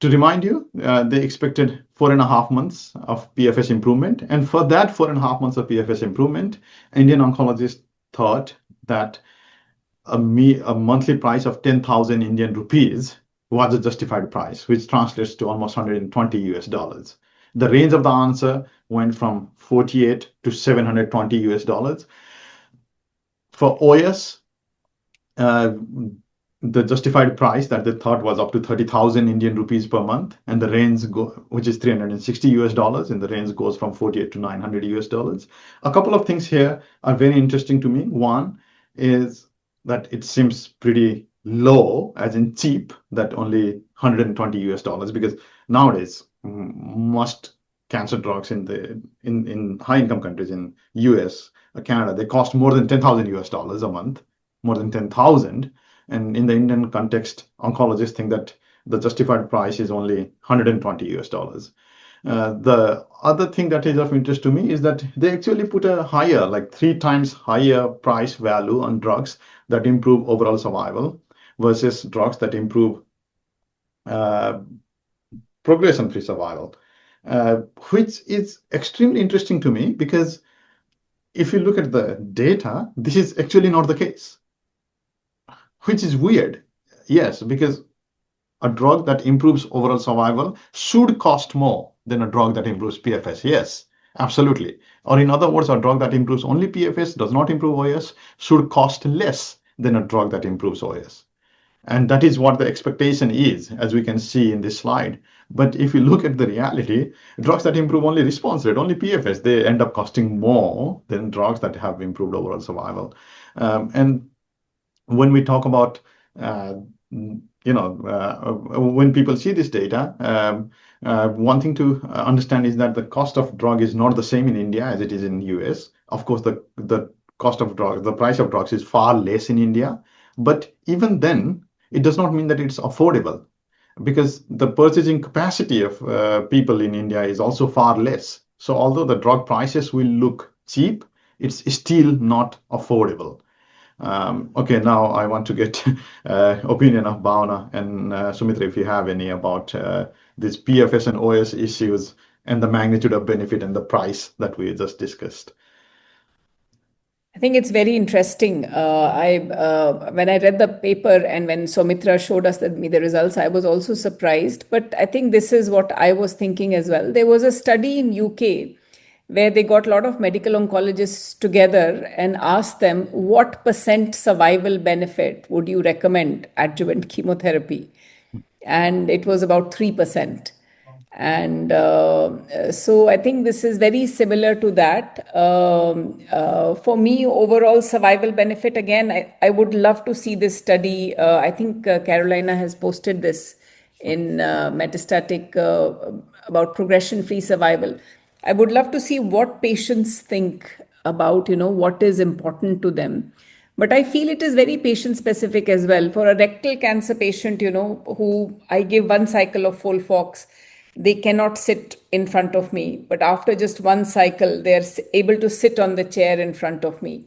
to remind you, they expected 4.5 months of PFS improvement, and for that 4.5 months of PFS improvement, Indian oncologists thought that a monthly price of 10,000 Indian rupees was a justified price, which translates to almost $120. The range of the answer went from 48 to $720. For OS, the justified price that they thought was up to 30,000 Indian rupees per month, and the range which is $360, and the range goes from 48 to $900. A couple of things here are very interesting to me. One is that it seems pretty low, as in cheap, that only $120, because nowadays most cancer drugs in high income countries in US, Canada, they cost more than $10,000 a month, more than 10,000. And in the Indian context, oncologists think that the justified price is only $120. The other thing that is of interest to me is that they actually put a higher, like 3 times higher price value on drugs that improve overall survival versus drugs that improve progression-free survival, which is extremely interesting to me because if you look at the data, this is actually not the case, which is weird. Yes, because a drug that improves overall survival should cost more than a drug that improves PFS. Yes, absolutely. Or in other words, a drug that improves only PFS, does not improve OS, should cost less than a drug that improves OS. And that is what the expectation is, as we can see in this slide. But if you look at the reality, drugs that improve only response rate, only PFS, they end up costing more than drugs that have improved overall survival. And when we talk about, when people see this data, one thing to understand is that the cost of drug is not the same in India as it is in US. Of course, the cost of drugs, the price of drugs is far less in India. But even then, it does not mean that it's affordable because the purchasing capacity of people in India is also far less. So although the drug prices will look cheap, it's still not affordable. Okay, now I want to get opinion of Bhavna and Sumitra, if you have any about these PFS and OS issues and the magnitude of benefit and the price that we just discussed. I think it's very interesting. When I read the paper and when Soumitra showed us the results, I was also surprised. But I think this is what I was thinking as well. There was a study in UK where they got a lot of medical oncologists together and asked them what percent survival benefit would you recommend adjuvant chemotherapy, and it was about 3%. And so I think this is very similar to that. For me, overall survival benefit, again, I would love to see this study. I think Carolina has posted this in metastatic about progression-free survival. I would love to see what patients think about, what is important to them. But I feel it is very patient specific as well. For a rectal cancer patient, who I give one cycle of Folfox, they cannot sit in front of me. But after just one cycle, they're able to sit on the chair in front of me.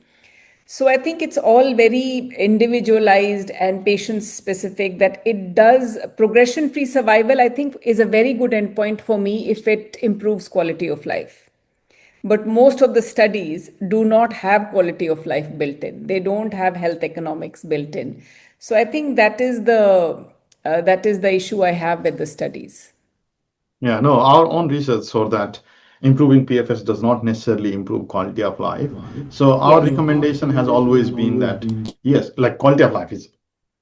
So I think it's all very individualized and patient specific, that it does progression free survival, I think, is a very good endpoint for me if it improves quality of life. But most of the studies do not have quality of life built in. They don't have health economics built in. So I think that is the issue I have with the studies. Yeah, no, our own research showed that improving PFS does not necessarily improve quality of life. So our Yes. recommendation has always been that, yes, like quality of life is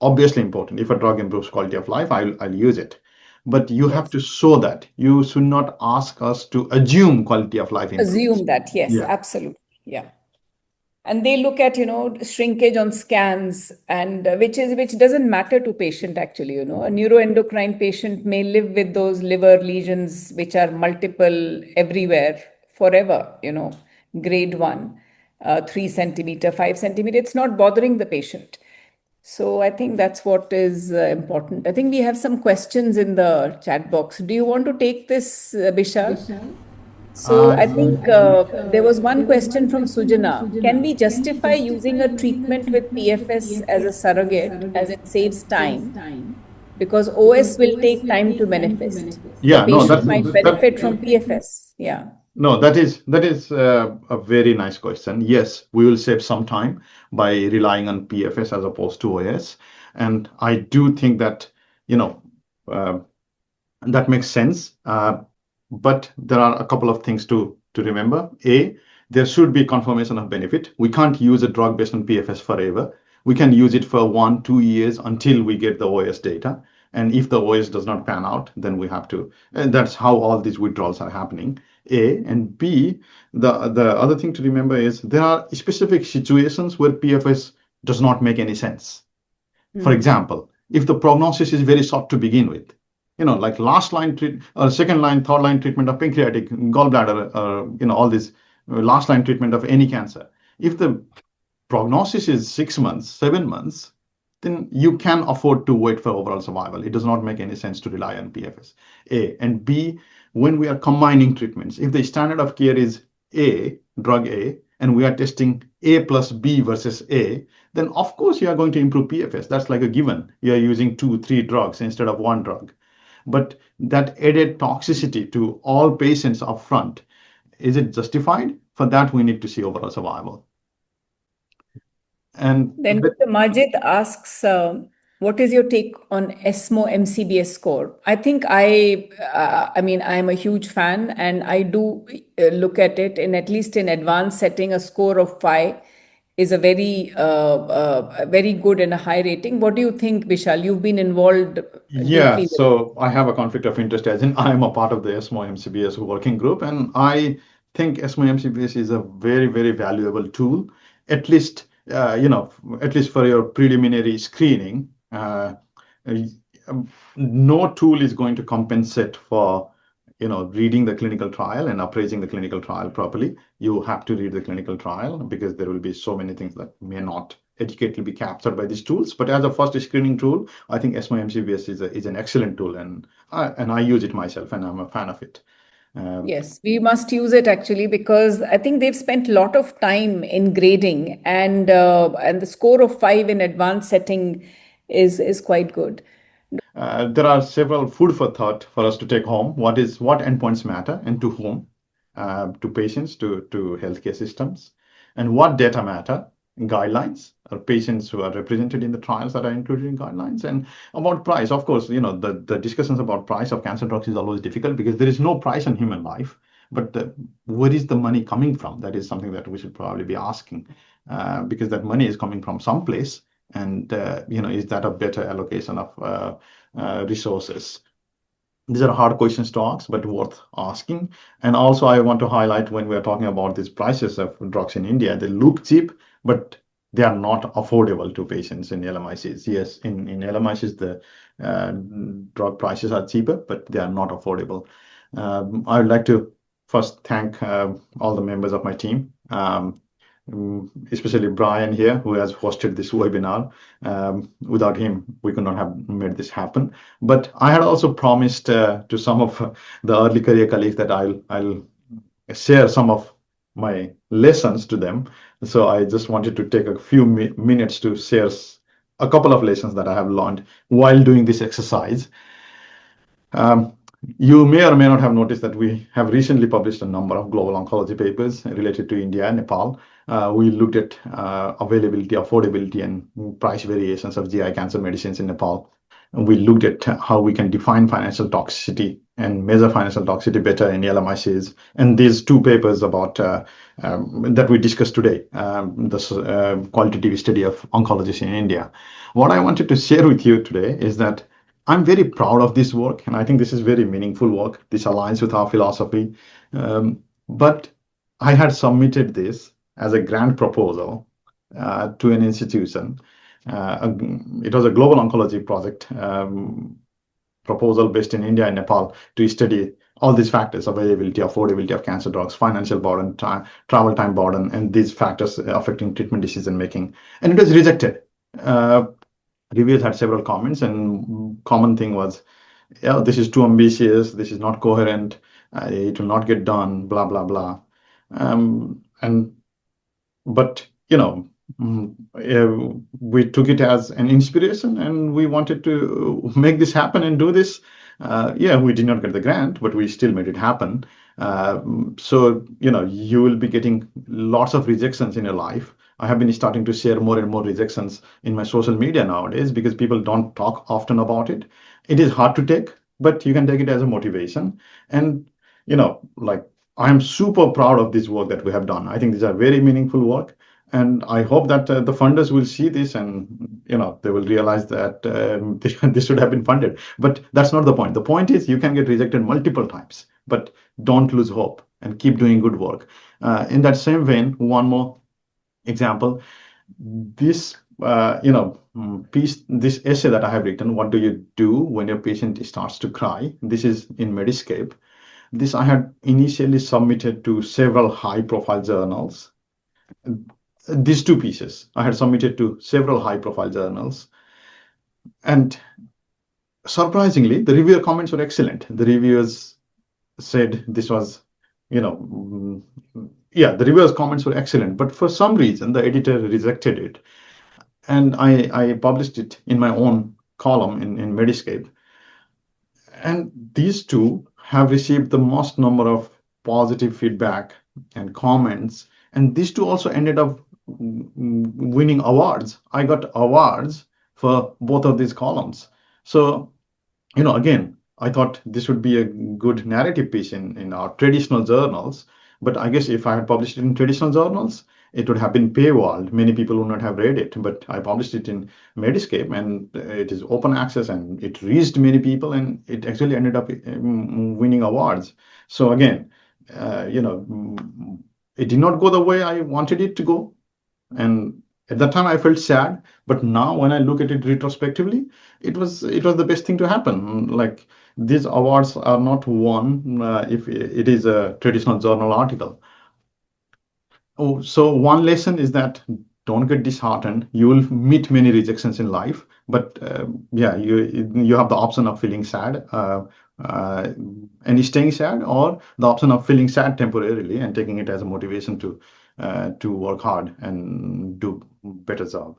obviously important. If a drug improves quality of life, I'll use it. But you have Yes. to show that. You should not ask us to assume quality of life improves. Assume that. Yes, Yeah. absolutely. Yeah. And they look at shrinkage on scans, and which doesn't matter to patient actually. A neuroendocrine patient may live with those liver lesions which are multiple everywhere forever, grade 1, 3 centimeter, 5 centimeter, it's not bothering the patient. So I think that's what is important. I think we have some questions in the chat box. Do you want to take this, Bishal? So I Uh, think there was one question from Sujana. Can we justify using a treatment with PFS as a surrogate as it saves time? Because OS will take time to manifest. The yeah, no, patient that's might that. benefit from PFS. Yeah. No, that is a very nice question. Yes, we will save some time by relying on PFS as opposed to OS, and I do think that you know uh, that makes sense. But there are a couple of things to remember. A, there should be confirmation of benefit. We can't use a drug based on PFS forever. We can use it for 1, 2 years until we get the OS data. And if the OS does not pan out, then we have to. And that's how all these withdrawals are happening. A and B, the other thing to remember is there are specific situations where PFS does not make any sense. For example, if the prognosis is very short to begin with, like last line treat or second line, third line treatment of pancreatic, gallbladder, all this last line treatment of any cancer. If the prognosis is 6 months, 7 months, then you can afford to wait for overall survival. It does not make any sense to rely on PFS. A and B, when we are combining treatments, if the standard of care is drug A, and we are testing A plus B versus A, then of course you are going to improve PFS. That's like a given. You are using 2, 3 drugs instead of one drug. But that added toxicity to all patients upfront, is it justified? For that, we need to see overall survival. And Then Dr. Majid asks, what is your take on ESMO MCBS score? I think I mean, I'm a huge fan, and I do look at it in, at least in advanced setting, a score of 5 is a very good and a high rating. What do you think, Vishal? You've been involved Yeah, deeply with. so I have a conflict of interest as in I am a part of the ESMO MCBS working group, and I think ESMO MCBS is a very, very valuable tool, at least, at least for your preliminary screening. No tool is going to compensate for, reading the clinical trial and appraising the clinical trial properly. You have to read the clinical trial because there will be so many things that may not adequately be captured by these tools. But as a first screening tool, I think ESMO MCBS is an excellent tool, and I use it myself, and I'm a fan of it. Um, Yes, we must use it actually because I think they've spent a lot of time in grading, and the score of 5 in advanced setting is quite good. there are several food for thought for us to take home. What endpoints matter and to whom? To patients, to healthcare systems, and what data matter? Guidelines or patients who are represented in the trials that are included in guidelines, and about price. Of course, the discussions about price of cancer drugs is always difficult because there is no price on human life. But where is the money coming from? That is something that we should probably be asking, because that money is coming from someplace, and is that a better allocation of resources? These are hard questions to ask, but worth asking. And also, I want to highlight when we are talking about these prices of drugs in India, they look cheap, but they are not affordable to patients in LMICs. Yes, in LMICs, the uh, drug prices are cheaper, but they are not affordable. I would like to first thank all the members of my team. Especially Brian here, who has hosted this webinar. Without him, we could not have made this happen. But I had also promised to some of the early career colleagues that I'll share some of my lessons to them. So I just wanted to take a few minutes to share a couple of lessons that I have learned while doing this exercise. Um, you may or may not have noticed that we have recently published a number of global oncology papers related to India and Nepal. We looked at availability, affordability, and price variations of GI cancer medicines in Nepal. And we looked at how we can define financial toxicity and measure financial toxicity better in LMICs. And these two papers about that we discussed today, this qualitative study of oncologists in India. What I wanted to share with you today is that I'm very proud of this work, and I think this is very meaningful work. This aligns with our philosophy. But I had submitted this as a grant proposal to an institution. It was a global oncology project proposal based in India and Nepal to study all these factors: availability, affordability of cancer drugs, financial burden, travel time burden, and these factors affecting treatment decision making. And it was rejected. Uh, Reviewers had several comments, and common thing was, yeah, this is too ambitious, this is not coherent, it will not get done, blah blah blah. And but we took it as an inspiration, and we wanted to make this happen and do this. Yeah, we did not get the grant, but we still made it happen. So you will be getting lots of rejections in your life. I have been starting to share more and more rejections in my social media nowadays because people don't talk often about it. It is hard to take, but you can take it as a motivation. And like, I am super proud of this work that we have done. I think these are very meaningful work, and I hope that the funders will see this, and they will realize that this should have been funded. But that's not the point. The point is you can get rejected multiple times, but don't lose hope and keep doing good work. In that same vein, one more example. This piece, this essay that I have written, what do you do when your patient starts to cry? This is in Medscape. This I had initially submitted to several high-profile journals. These two pieces I had submitted to several high-profile journals, and surprisingly, the reviewer comments were excellent. The reviewers said this was, yeah, the reviewers' comments were excellent, but for some reason, the editor rejected it. And I published it in my own column in Medscape. And these two have received the most number of positive feedback and comments. And these two also ended up winning awards. I got awards for both of these columns. So, again, I thought this would be a good narrative piece in our traditional journals. But I guess if I had published it in traditional journals, it would have been paywalled. Many people would not have read it, but I published it in Medscape, and it is open access, and it reached many people, and it actually ended up winning awards. So again, it did not go the way I wanted it to go, and at that time I felt sad. But now, when I look at it retrospectively, it was the best thing to happen. Like, these awards are not won if it is a traditional journal article. Oh, so one lesson is that don't get disheartened. You will meet many rejections in life, but yeah, you have the option of feeling sad uh, and staying sad, or the option of feeling sad temporarily and taking it as a motivation to work hard and do better job.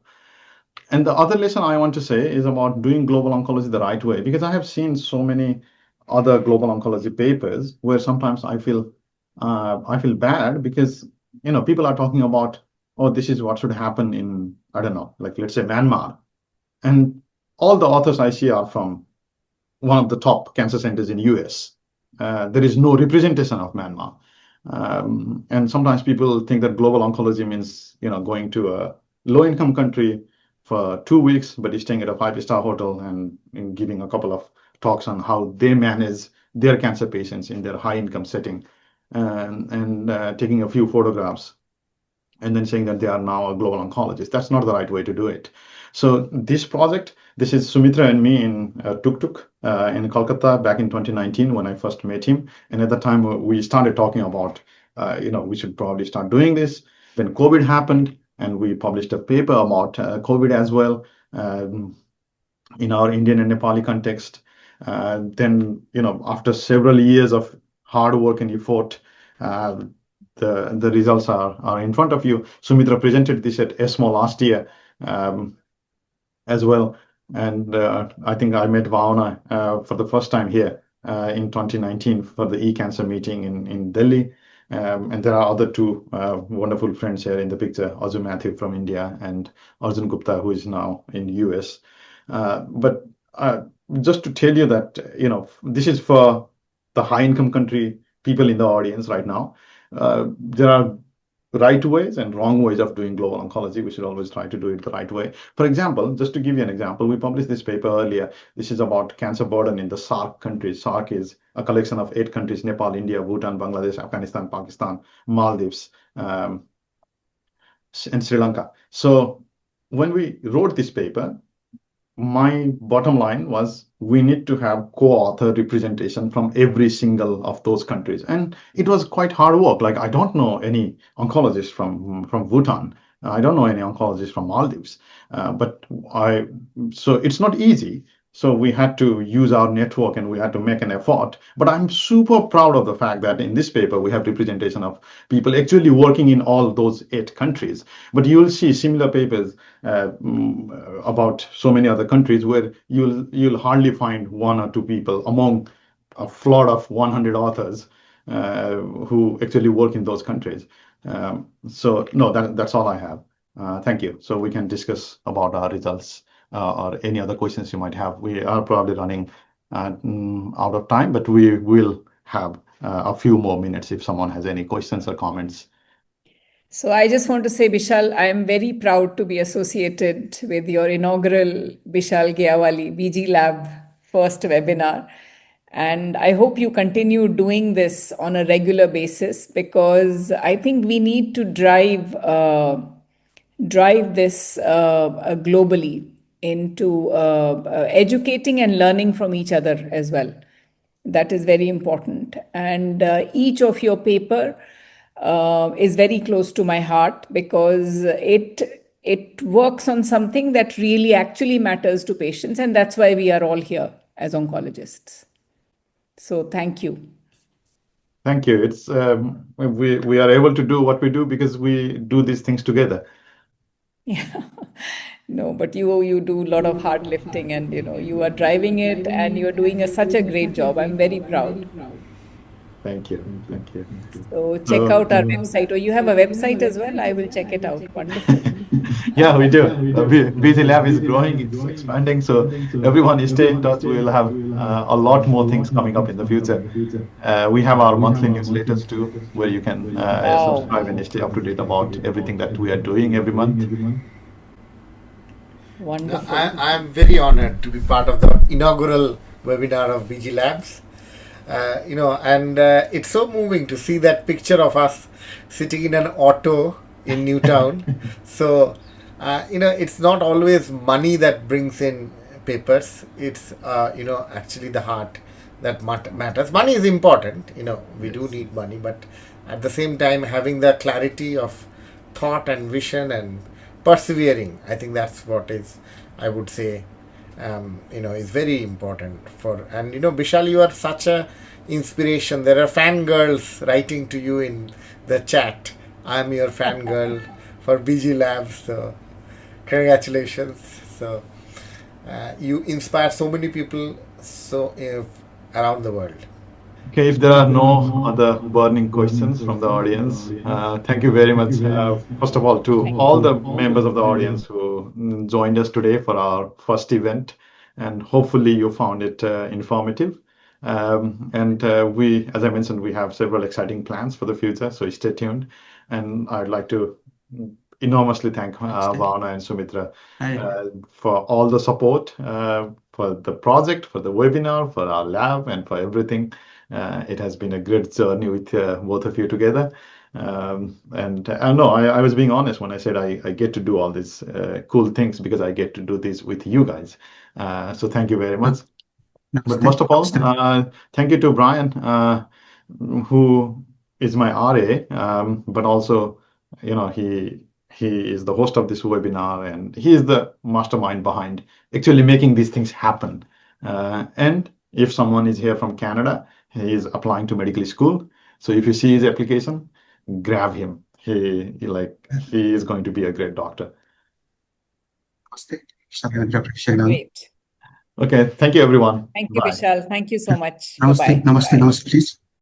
And the other lesson I want to say is about doing global oncology the right way, because I have seen so many other global oncology papers where sometimes I feel bad because people are talking about, oh, this is what should happen in, I don't know, like, let's say, Myanmar, and all the authors I see are from one of the top cancer centers in US. There is no representation of Myanmar. And sometimes people think that global oncology means, going to a low-income country for 2 weeks, but staying at a five-star hotel and giving a couple of talks on how they manage their cancer patients in their high-income setting, and taking a few photographs and then saying that they are now a global oncologist. That's not the right way to do it. So this project, this is Sumitra and me in Tuk Tuk in Kolkata back in 2019 when I first met him. And at the time, we started talking about, we should probably start doing this. Then COVID happened, and we published a paper about COVID as well. In our Indian and Nepali context. Then, after several years of hard work and effort, uh, the results are in front of you. Sumitra presented this at ESMO last year um, as well, and I think I met Vauna for the first time here in 2019 for the e-cancer meeting in Delhi. And there are other two wonderful friends here in the picture, Azu Matthew from India and Arjun Gupta, who is now in US. But just to tell you that, this is for the high income country people in the audience right now. There are right ways and wrong ways of doing global oncology. We should always try to do it the right way. For example, just to give you an example, we published this paper earlier. This is about cancer burden in the SARC countries. SARC is a collection of 8 countries: Nepal, India, Bhutan, Bangladesh, Afghanistan, Pakistan, Maldives, and Sri Lanka. So when we wrote this paper, my bottom line was we need to have co-author representation from every single of those countries, and it was quite hard work. Like, I don't know any oncologist from Bhutan. I don't know any oncologist from Maldives. But I so it's not easy. So we had to use our network and we had to make an effort. But I'm super proud of the fact that in this paper we have representation of people actually working in all those 8 countries. But you will see similar papers about so many other countries where you'll hardly find one or two people among a flood of 100 authors who actually work in those countries. So no, that's all I have. Thank you. So we can discuss about our results or any other questions you might have. We are probably running out of time, but we will have a few more minutes if someone has any questions or comments. So I just want to say, Bishal, I am very proud to be associated with your inaugural Bishal Giawali BG Lab first webinar. And I hope you continue doing this on a regular basis, because I think we need to drive this globally into educating and learning from each other as well. That is very important. And each of your paper is very close to my heart, because it works on something that really actually matters to patients, and that's why we are all here as oncologists. So thank you. Thank you. It's we are able to do what we do because we do these things together. Yeah. No, but you do a lot of hard lifting, and you are driving it, and you're doing such a great job. I'm very proud. Thank you. Thank you. So check out our website. Or you have a website as well? I will check it out. Wonderful. Yeah, we do. BZ Lab is growing, it's expanding. So everyone stay in touch. We will have a lot more things coming up in the future. We have our monthly newsletters too, where you can Wow. subscribe and stay up to date about everything that we are doing every month. No, Wonderful. I'm very honored to be part of the inaugural webinar of BG Labs. And it's so moving to see that picture of us sitting in an auto in Newtown. So, it's not always money that brings in papers. It's, actually the heart that matters. Money is important, we do Yes. need money, but at the same time, having the clarity of thought and vision and persevering, I think that's what is, I would say, is very important for. And Bishal, you are such a inspiration. There are fangirls writing to you in the chat. I'm your fangirl for BG Labs. So congratulations. So you inspire so many people around the world. Okay, if there are no other burning questions from the audience, thank you very much. First of all, to Thank all you. the members of the audience who joined us today for our first event, and hopefully you found it informative. And as I mentioned, we have several exciting plans for the future, so stay tuned. And I'd like to enormously thank Bhavna and Sumitra for all the support for the project, for the webinar, for our lab, and for everything. It has been a great journey with both of you together. And I know I was being honest when I said I get to do all these cool things because I get to do this with you guys. So thank you very much. But most of all, thank you to Brian, who is my RA, but also, he is the host of this webinar, and he is the mastermind behind actually making these things happen. And if someone is here from Canada, he is applying to medical school. So if you see his application, grab him. He is going to be a great doctor. Great. Okay, thank you everyone. Thank you, Bye. Vishal. Thank you so much. Bye bye. Bye.